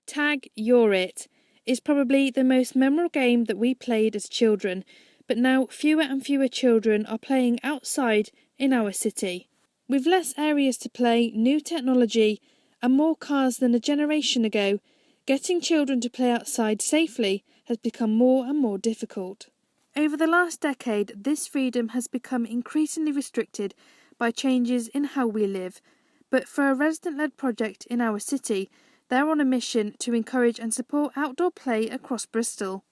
Tag You're It is probably the most memorable game that we played as children, but now fewer and fewer children are playing outside in our city. With less areas to play, new technology and more cars than a generation ago, getting children to play outside safely has become more and more difficult. Over the last decade, this freedom has become increasingly restricted by changes in how we live, but for a resident-led project in our city, they're on a mission to encourage and support outdoor play across Bristol.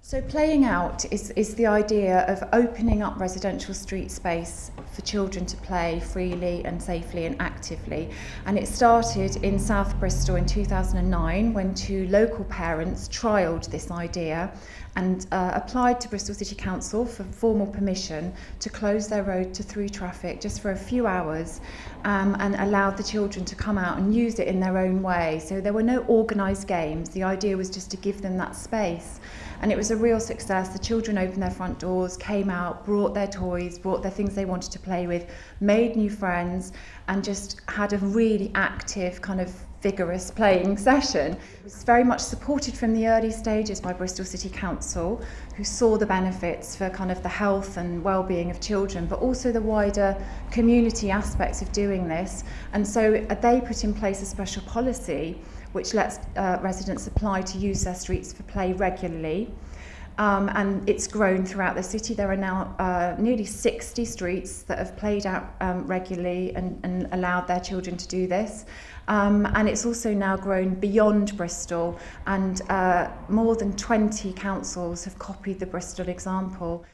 So playing out is the idea of opening up residential street space for children to play freely and safely and actively. And it started in South Bristol in 2009 when two local parents trialled this idea and applied to Bristol City Council for formal permission to close their road to through traffic just for a few hours and allowed the children to come out and use it in their own way. So there were no organised games. The idea was just to give them that space. And it was a real success. The children opened their front doors, came out, brought their toys, brought their things they wanted to play with, made new friends, and just had a really active, kind of vigorous playing session. It was very much supported from the early stages by Bristol City Council, who saw the benefits for kind of the health and well-being of children, but also the wider community aspects of doing this. And so they put in place a special policy which lets residents apply to use their streets for play regularly. And it's grown throughout the city. There are now nearly 60 streets that have played out regularly and allowed their children to do this. And it's also now grown beyond Bristol, and more than 20 councils have copied the Bristol example.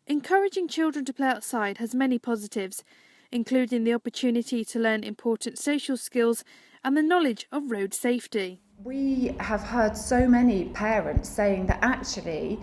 Encouraging children to play outside has many positives, including the opportunity to learn important social skills and the knowledge of road safety. We have heard so many parents saying that actually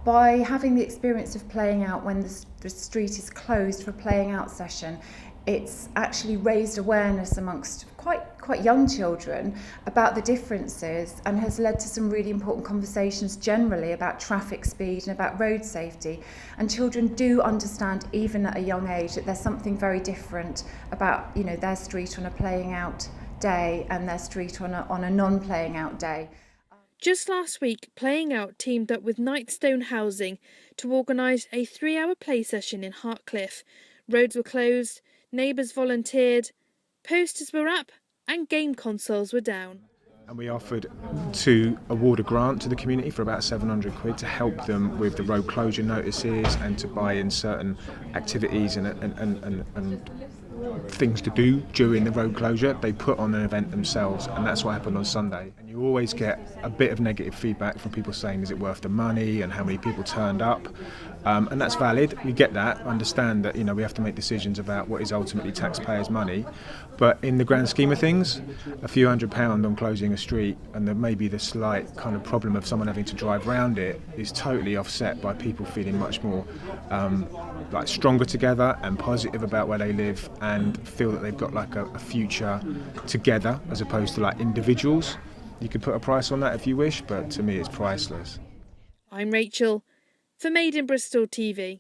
by having the experience of playing out when the street is closed for a playing out session, it's actually raised awareness amongst quite young children about the differences and has led to some really important conversations generally about traffic speed and about road safety. And children do understand, even at a young age, that there's something very different about, you know, their street on a playing out day and their street on a non-playing out day. Just last week, Playing Out teamed up with Nightstone Housing to organise a 3-hour play session in Hartcliffe. Roads were closed, neighbours volunteered, posters were up and game consoles were down. And we offered to award a grant to the community for about £700 to help them with the road closure notices and to buy in certain activities and things to do during the road closure. They put on an event themselves, and that's what happened on Sunday. And you always get a bit of negative feedback from people saying, is it worth the money, and how many people turned up? And that's valid. We get that. Understand that, you know, we have to make decisions about what is ultimately taxpayers' money. But in the grand scheme of things, a few £100 on closing a street and maybe the slight kind of problem of someone having to drive around it is totally offset by people feeling much more like stronger together and positive about where they live and feel that they've got like a future together as opposed to like individuals. You could put a price on that if you wish, but to me it's priceless. I'm Rachel for Made in Bristol TV.